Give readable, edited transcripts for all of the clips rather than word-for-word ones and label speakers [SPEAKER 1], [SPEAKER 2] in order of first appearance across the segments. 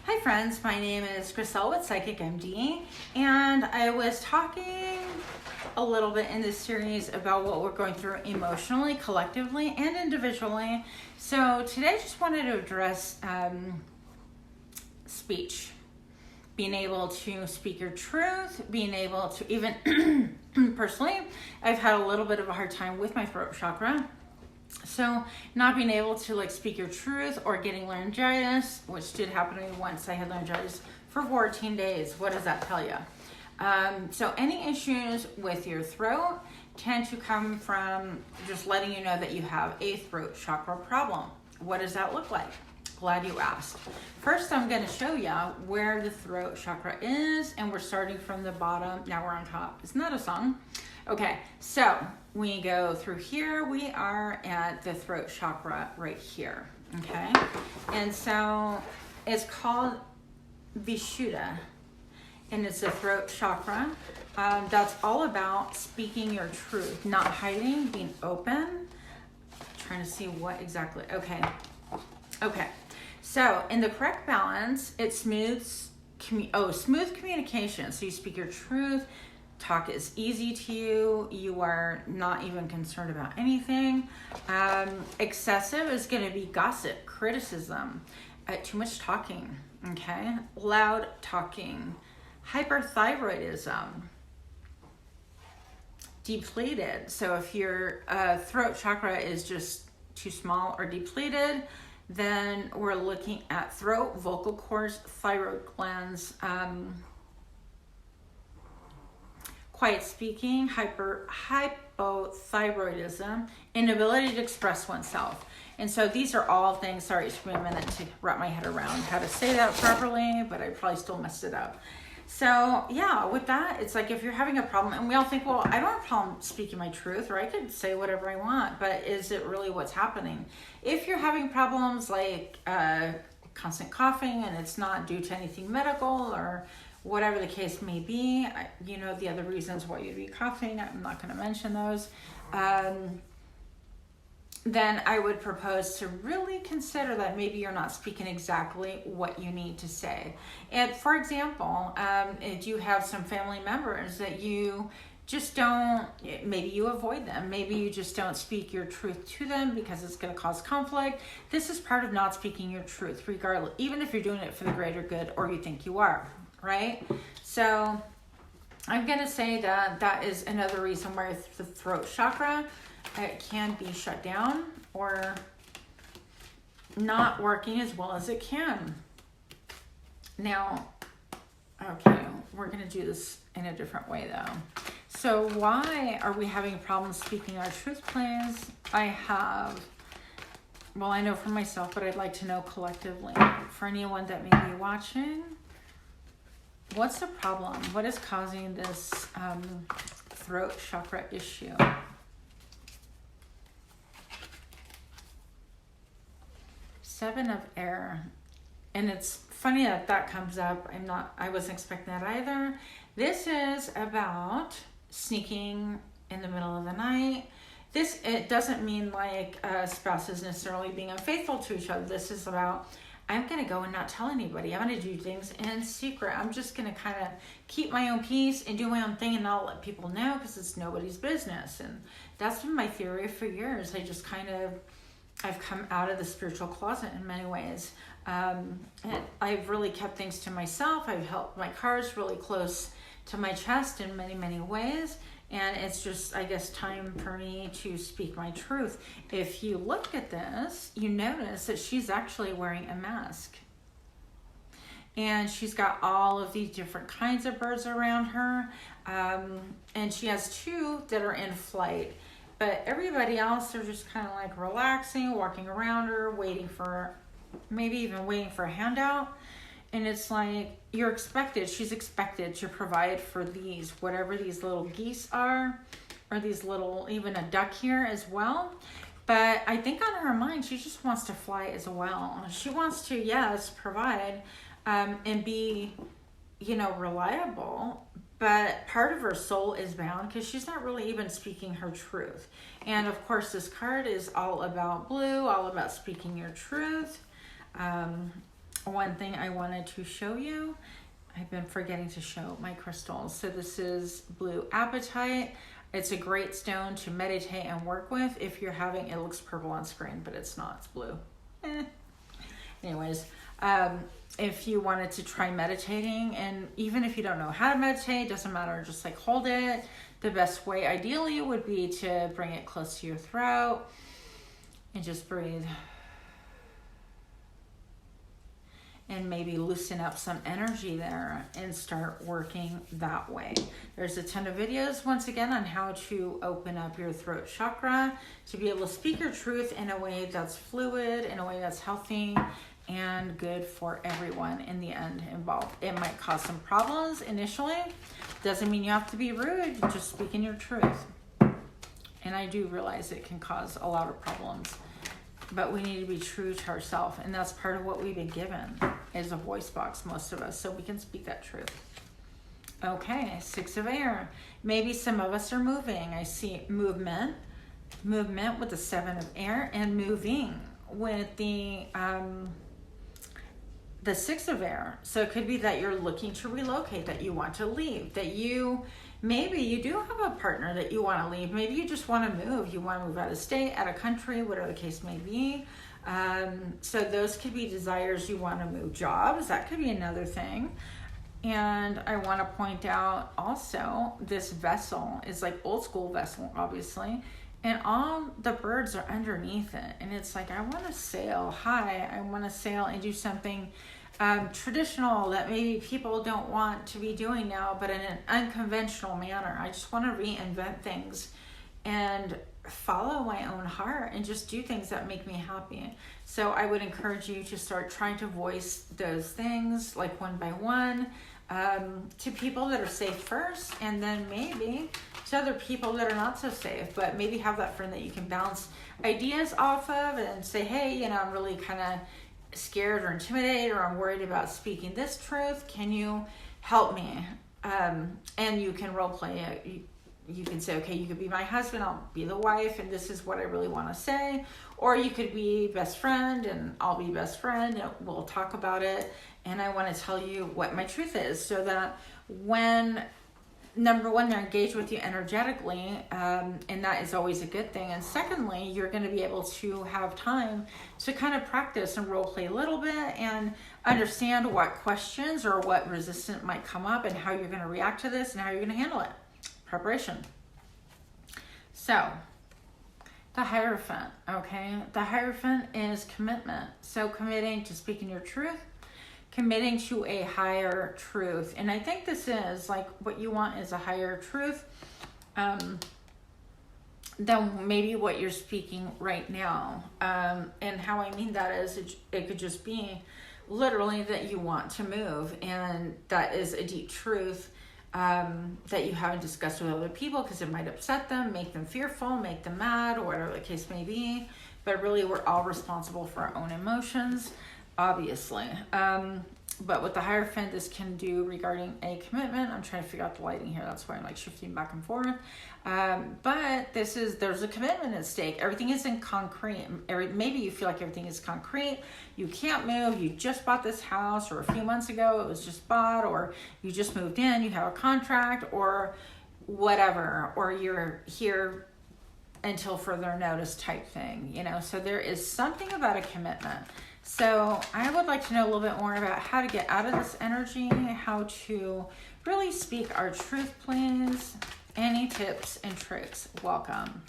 [SPEAKER 1] Hi friends, my name is Griselle with Psychic MD, and I was talking a little bit in this series about what we're going through emotionally, collectively, and individually. So today I just wanted to address speech. Being able to speak your truth, being able to even, personally, I've had a little bit of a hard time with my throat chakra. So not being able to speak your truth or getting laryngitis, which did happen to me once. I had laryngitis for 14 days. What does that tell you? So any issues with your throat tend to come from just letting you know that you have a throat chakra problem. What does that look like? Glad you asked. First, I'm going to show you where the throat chakra is, and we're starting from the bottom. Now we're on top. It's not a song. Okay, so we go through here. We are at the throat chakra right here, okay? And so it's called Vishuddha, and it's a throat chakra. That's all about speaking your truth, not hiding, being open. Trying to see what exactly, okay. So in the correct balance, it smooth communication. So you speak your truth. Talk is easy to you. You are not even concerned about anything. Excessive is going to be gossip, criticism, too much talking, okay? Loud talking, hyperthyroidism, depleted. So if your throat chakra is just too small or depleted, then we're looking at throat, vocal cords, thyroid glands, quiet speaking, hypothyroidism, inability to express oneself. And so these are all things, sorry, it took me a minute to wrap my head around how to say that properly, but I probably still messed it up. So yeah, with that, it's like if you're having a problem, and we all think, well, I don't have a problem speaking my truth, or I could say whatever I want, but is it really what's happening? If you're having problems like constant coughing and it's not due to anything medical or whatever the case may be, you know the other reasons why you'd be coughing, I'm not going to mention those, then I would propose to really consider that maybe you're not speaking exactly what you need to say. And for example, if you have some family members that you just don't, maybe you avoid them, maybe you just don't speak your truth to them because it's going to cause conflict. This is part of not speaking your truth, regardless, even if you're doing it for the greater good or you think you are, right? So I'm going to say that that is another reason why the throat chakra, it can be shut down or not working as well as it can. Now, okay, we're going to do this in a different way though. So why are we having problems speaking our truth, please? I know for myself, but I'd like to know collectively. For anyone that may be watching, what's the problem? What is causing this throat chakra issue? Seven of air. And it's funny that comes up. I wasn't expecting that either. This is about sneaking in the middle of the night. It doesn't mean like spouses necessarily being unfaithful to each other. This is about, I'm going to go and not tell anybody. I'm going to do things in secret. I'm just going to kind of keep my own peace and do my own thing and not let people know because it's nobody's business. And that's been my theory for years. I've come out of the spiritual closet in many ways. And I've really kept things to myself. I've held my cards really close to my chest in many, many ways. And it's just, I guess, time for me to speak my truth. If you look at this, you notice that she's actually wearing a mask. And she's got all of these different kinds of birds around her. And she has two that are in flight. But everybody else, they're just kind of like relaxing, walking around her, maybe even waiting for a handout. And it's like, she's expected to provide for these, whatever these little geese are, or these little, even a duck here as well. But I think on her mind, she just wants to fly as well. She wants to, yes, provide and be, reliable. But part of her soul is bound because she's not really even speaking her truth. And of course, this card is all about blue, all about speaking your truth. one thing I wanted to show you. I've been forgetting to show my crystals. So this is blue apatite. It's a great stone to meditate and work with if you're having, it looks purple on screen, but it's not, it's blue. Anyways, if you wanted to try meditating, and even if you don't know how to meditate, doesn't matter, just like hold it. The best way ideally would be to bring it close to your throat and just breathe. And maybe loosen up some energy there and start working that way. There's a ton of videos, once again, on how to open up your throat chakra to be able to speak your truth in a way that's fluid, in a way that's healthy and good for everyone in the end involved. It might cause some problems initially. Doesn't mean you have to be rude, just speaking your truth. And I do realize it can cause a lot of problems. But we need to be true to ourselves, and that's part of what we've been given is a voice box, most of us, so we can speak that truth. Okay, 6 of air. Maybe some of us are moving. I see movement with the 7 of air, and moving with the 6 of air. So it could be that you're looking to relocate, that you want to leave, that maybe you do have a partner that you want to leave. Maybe you just want to move. You want to move out of state, out of country, whatever the case may be. So those could be desires. You want to move jobs. That could be another thing. And I want to point out also, this vessel is like old school vessel, obviously. And all the birds are underneath it. And it's like, I want to sail high. I want to sail and do something traditional that maybe people don't want to be doing now, but in an unconventional manner. I just want to reinvent things and follow my own heart and just do things that make me happy. So I would encourage you to start trying to voice those things like one by one to people that are safe first, and then maybe to other people that are not so safe, but maybe have that friend that you can bounce ideas off of and say, hey, I'm really kind of scared or intimidated, or I'm worried about speaking this truth. Can you help me? And you can role play it. You can say, okay, you could be my husband, I'll be the wife, and this is what I really want to say. Or you could be best friend and I'll be best friend, and we'll talk about it. And I want to tell you what my truth is, so that when, number one, they're engaged with you energetically, and that is always a good thing. And secondly, you're going to be able to have time to kind of practice and role play a little bit and understand what questions or what resistance might come up and how you're going to react to this and how you're going to handle it. Preparation. So, the Hierophant, okay? The Hierophant is commitment. So committing to speaking your truth, committing to a higher truth. And I think this is like what you want is a higher truth than maybe what you're speaking right now. And how I mean that is it could just be literally that you want to move, and that is a deep truth that you haven't discussed with other people because it might upset them, make them fearful, make them mad, or whatever the case may be. But really, we're all responsible for our own emotions, obviously. But what the Hierophant, this can do regarding a commitment. I'm trying to figure out the lighting here. That's why I'm like shifting back and forth. But there's a commitment at stake. Everything is in concrete. Maybe you feel like everything is concrete. You can't move. You just bought this house, or a few months ago it was just bought, or you just moved in, you have a contract, or whatever, or you're here until further notice type thing, So there is something about a commitment. So I would like to know a little bit more about how to get out of this energy, how to really speak our truth, please. Any tips and tricks? Welcome.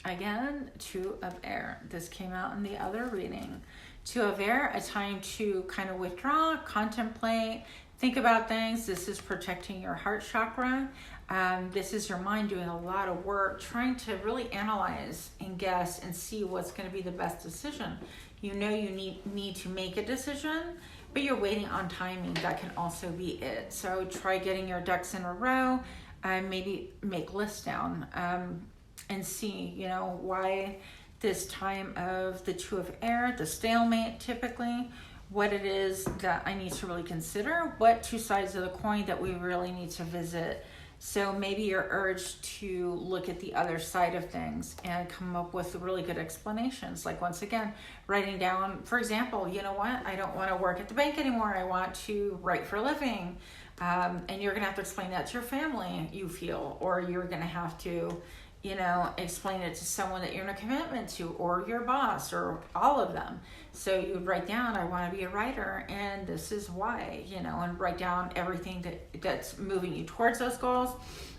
[SPEAKER 1] Again, 2 of air. This came out in the other reading. 2 of air, a time to kind of withdraw, contemplate, think about things. This is protecting your heart chakra. This is your mind doing a lot of work, trying to really analyze and guess and see what's going to be the best decision. You need to make a decision, but you're waiting on timing. That can also be it. So try getting your ducks in a row, maybe make lists down, and see, why this time of the 2 of air, the stalemate typically, what it is that I need to really consider, what 2 sides of the coin that we really need to visit So maybe you're urged to look at the other side of things and come up with really good explanations. Like, once again, writing down, for example, you know what? I don't want to work at the bank anymore. I want to write for a living. And you're going to have to explain that to your family, you feel, or you're going to have to, explain it to someone that you're in a commitment to, or your boss, or all of them. So you would write down, I want to be a writer, and this is why, and write down everything that's moving you towards those goals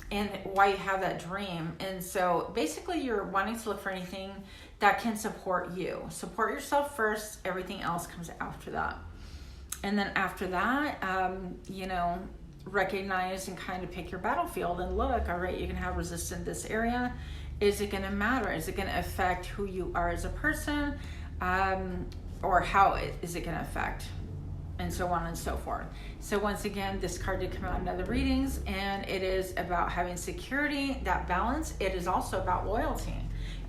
[SPEAKER 1] and why you have that dream. And so basically you're wanting to look for anything that can support you. Support yourself first, everything else comes after that. And then after that, recognize and kind of pick your battlefield and look, all right, you can have resistance in this area. Is it going to matter? Is it going to affect who you are as a person? Or how is it going to affect? And so on and so forth. So once again, this card did come out in other readings, and it is about having security, that balance. It is also about loyalty.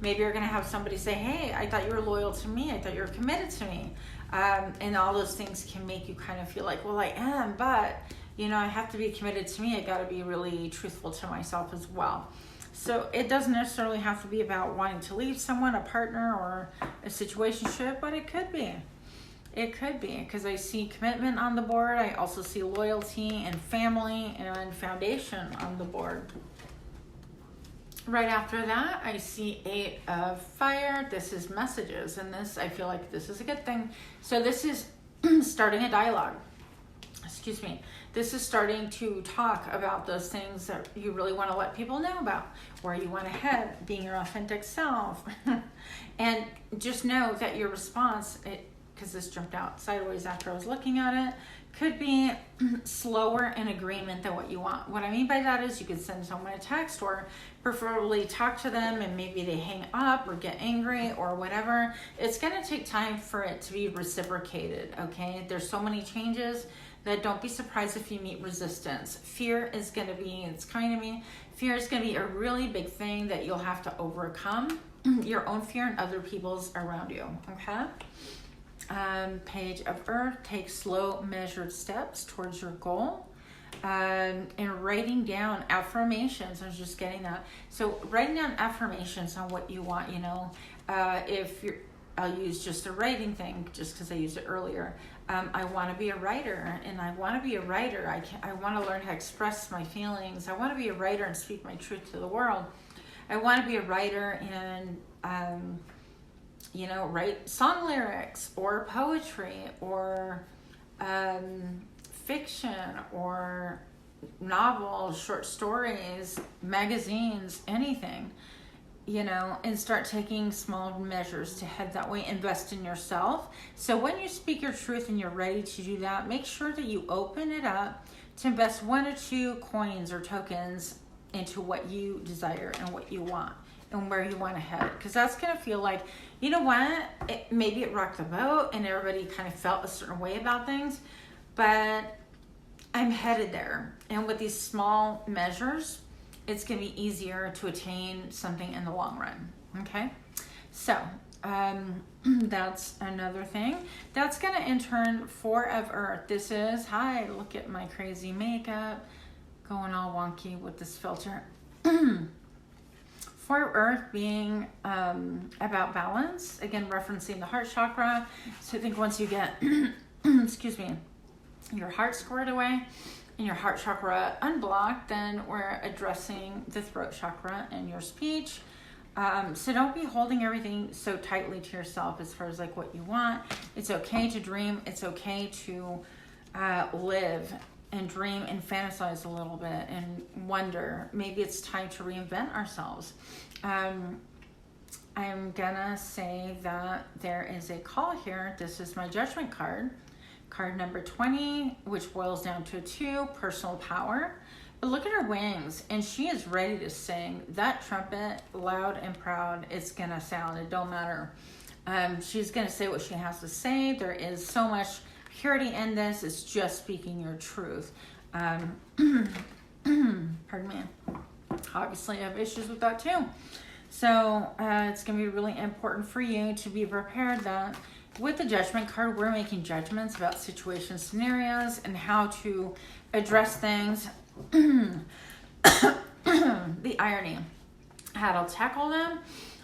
[SPEAKER 1] Maybe you're going to have somebody say, hey, I thought you were loyal to me. I thought you were committed to me. And all those things can make you kind of feel like, well, I am, but I have to be committed to me. I got to be really truthful to myself as well. So it doesn't necessarily have to be about wanting to leave someone, a partner, or a situationship, but it could be. It could be, because I see commitment on the board. I also see loyalty and family and foundation on the board. Right after that, I see 8 of Fire. This is messages, and this, I feel like this is a good thing. So this is starting a dialogue. Excuse me. This is starting to talk about those things that you really want to let people know about, where you want to head, being your authentic self. And just know that your response, because this jumped out sideways after I was looking at it, could be slower in agreement than what you want. What I mean by that is you could send someone a text, or preferably talk to them, and maybe they hang up or get angry or whatever. It's going to take time for it to be reciprocated, okay? There's so many changes that don't be surprised if you meet resistance. Fear is going to be, it's kind of me, fear is going to be a really big thing that you'll have to overcome, your own fear and other people's around you, okay? Page of Earth, take slow, measured steps towards your goal. And writing down affirmations. I was just getting that. So writing down affirmations on what you want, if you're, I'll use just a writing thing just because I used it earlier. I want to be a writer, and I want to be a writer. I want to learn how to express my feelings. I want to be a writer and speak my truth to the world. I want to be a writer and, write song lyrics or poetry or fiction or novels, short stories, magazines, anything, and start taking small measures to head that way. Invest in yourself. So when you speak your truth and you're ready to do that, make sure that you open it up to invest 1 or 2 coins or tokens into what you desire and what you want and where you want to head. Because that's going to feel like, maybe it rocked the boat and everybody kind of felt a certain way about things, but I'm headed there. And with these small measures, it's going to be easier to attain something in the long run. Okay. So, that's another thing. That's going to in turn 4 of Earth. This is, hi, look at my crazy makeup going all wonky with this filter. 4 of Earth being about balance, again referencing the heart chakra. So I think once you get excuse me, your heart squared away and your heart chakra unblocked, then we're addressing the throat chakra and your speech. So don't be holding everything so tightly to yourself as far as like what you want. It's okay to dream. It's okay to live and dream and fantasize a little bit and wonder. Maybe it's time to reinvent ourselves. I'm gonna say that there is a call here. This is my judgment card. Card number 20, which boils down to 2, personal power. But look at her wings, and she is ready to sing. That trumpet, loud and proud, it's gonna sound. It don't matter. She's gonna say what she has to say. There is so much purity in this. It's just speaking your truth. Pardon me. Obviously, I have issues with that too. So it's gonna be really important for you to be prepared that with the judgment card, we're making judgments about situations, scenarios, and how to address things the irony, how to tackle them.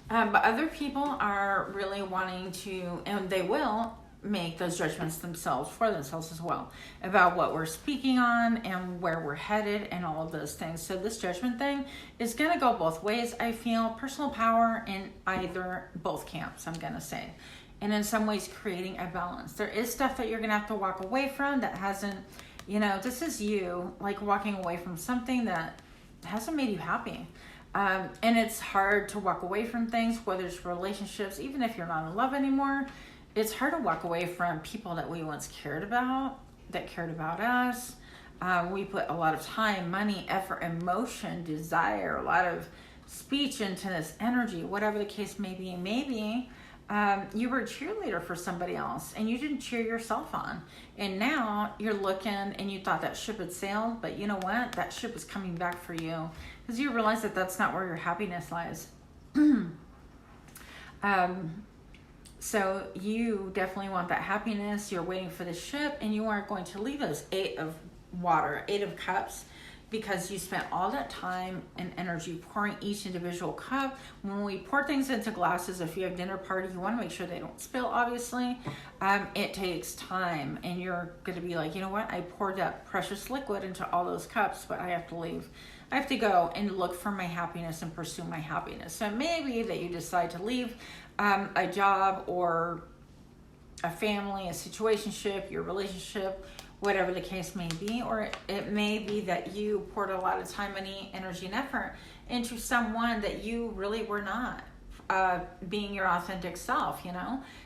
[SPEAKER 1] But other people are really wanting to, and they will make those judgments themselves for themselves as well about what we're speaking on and where we're headed and all of those things. So this judgment thing is going to go both ways. I feel personal power in either both camps, I'm going to say. And in some ways creating a balance. There is stuff that you're going to have to walk away from that hasn't, this is you like walking away from something that hasn't made you happy. And it's hard to walk away from things, whether it's relationships, even if you're not in love anymore. It's hard to walk away from people that we once cared about, that cared about us. We put a lot of time, money, effort, emotion, desire, a lot of speech into this energy, whatever the case may be. Maybe you were a cheerleader for somebody else and you didn't cheer yourself on. And now you're looking and you thought that ship had sailed, but you know what? That ship is coming back for you because you realize that that's not where your happiness lies. So you definitely want that happiness. You're waiting for the ship and you aren't going to leave those 8 of water, 8 of cups, because you spent all that time and energy pouring each individual cup. When we pour things into glasses, if you have dinner party, you want to make sure they don't spill, obviously. It takes time and you're going to be like, you know what? I poured that precious liquid into all those cups, but I have to leave. I have to go and look for my happiness and pursue my happiness. So maybe that you decide to leave a job or a family, a situationship, your relationship, whatever the case may be, or it may be that you poured a lot of time, money, energy, and effort into someone that you really were not being your authentic self,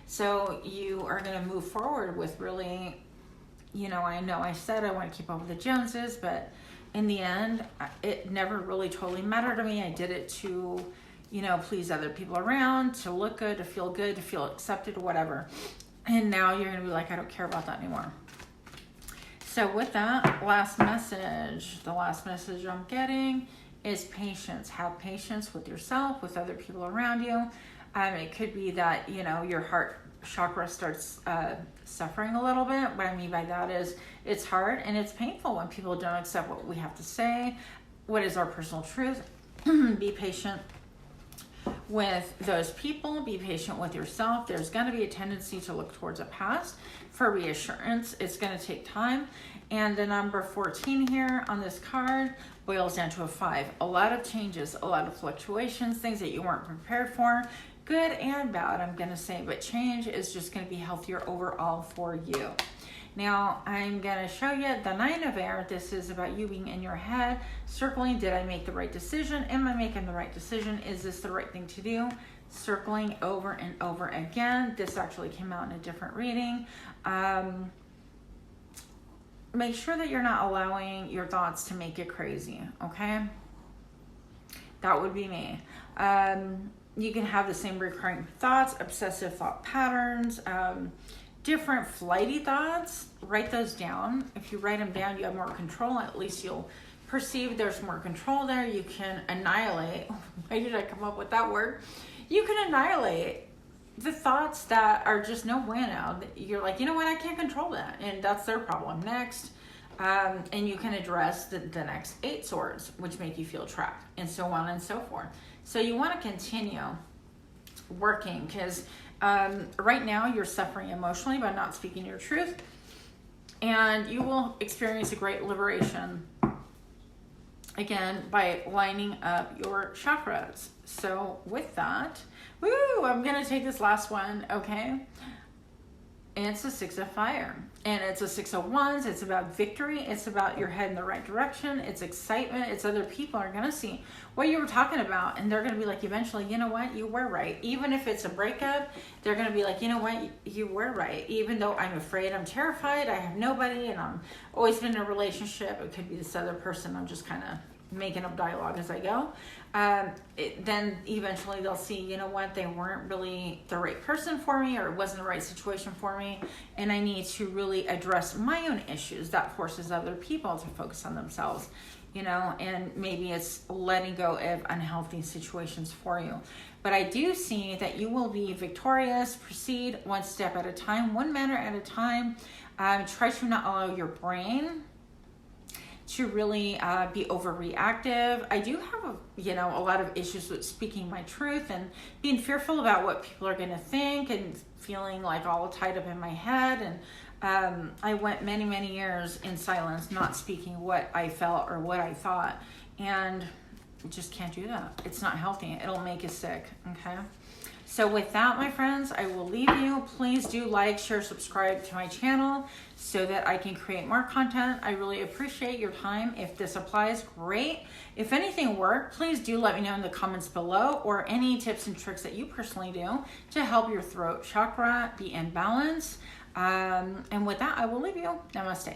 [SPEAKER 1] So you are going to move forward with really, I know I said I want to keep up with the Joneses, but in the end, it never really totally mattered to me. I did it to, please other people around, to look good, to feel accepted, whatever. And now you're going to be like, I don't care about that anymore. So with that, the last message I'm getting is patience. Have patience with yourself, with other people around you. It could be that, your heart chakra starts suffering a little bit. What I mean by that is it's hard and it's painful when people don't accept what we have to say. What is our personal truth? Be patient with those people. Be patient with yourself. There's going to be a tendency to look towards the past for reassurance. It's going to take time. And the number 14 here on this card boils down to a 5. A lot of changes, a lot of fluctuations, things that you weren't prepared for. Good and bad, I'm going to say, but change is just going to be healthier overall for you. Now, I'm going to show you the 9 of air. This is about you being in your head, circling, did I make the right decision? Am I making the right decision? Is this the right thing to do? Circling over and over again. This actually came out in a different reading. Make sure that you're not allowing your thoughts to make you crazy, okay? That would be me. You can have the same recurring thoughts, obsessive thought patterns, different flighty thoughts. Write those down. If you write them down, you have more control. At least you'll perceive there's more control there. You can annihilate. Why did I come up with that word? You can annihilate the thoughts that are just no bueno. You're like, you know what? I can't control that. And that's their problem. Next. And you can address the next 8 swords, which make you feel trapped, and so on and so forth. So you want to continue working because right now you're suffering emotionally by not speaking your truth, and you will experience a great liberation again by lining up your chakras. So with that, I'm going to take this last one, okay? And it's a 6 of fire. And it's a 6 of wands. It's about victory. It's about your head in the right direction. It's excitement. It's other people are going to see what you were talking about. And they're going to be like, eventually, you know what? You were right. Even if it's a breakup, they're going to be like, you know what? You were right. Even though I'm afraid, I'm terrified, I have nobody, and I'm always been in a relationship. It could be this other person. I'm just kind of making up dialogue as I go. Then eventually they'll see, you know what, they weren't really the right person for me, or it wasn't the right situation for me, and I need to really address my own issues. That forces other people to focus on themselves, and maybe it's letting go of unhealthy situations for you. But I do see that you will be victorious. Proceed one step at a time, one matter at a time. Try to not allow your brain to really be overreactive. I do have a lot of issues with speaking my truth and being fearful about what people are going to think and feeling like all tied up in my head. And I went many years in silence, not speaking what I felt or what I thought, and just can't do that. It's not healthy. It'll make you sick. Okay. So with that, my friends, I will leave you. Please do like, share, subscribe to my channel so that I can create more content. I really appreciate your time. If this applies, great. If anything worked, please do let me know in the comments below, or any tips and tricks that you personally do to help your throat chakra be in balance. And with that, I will leave you. Namaste.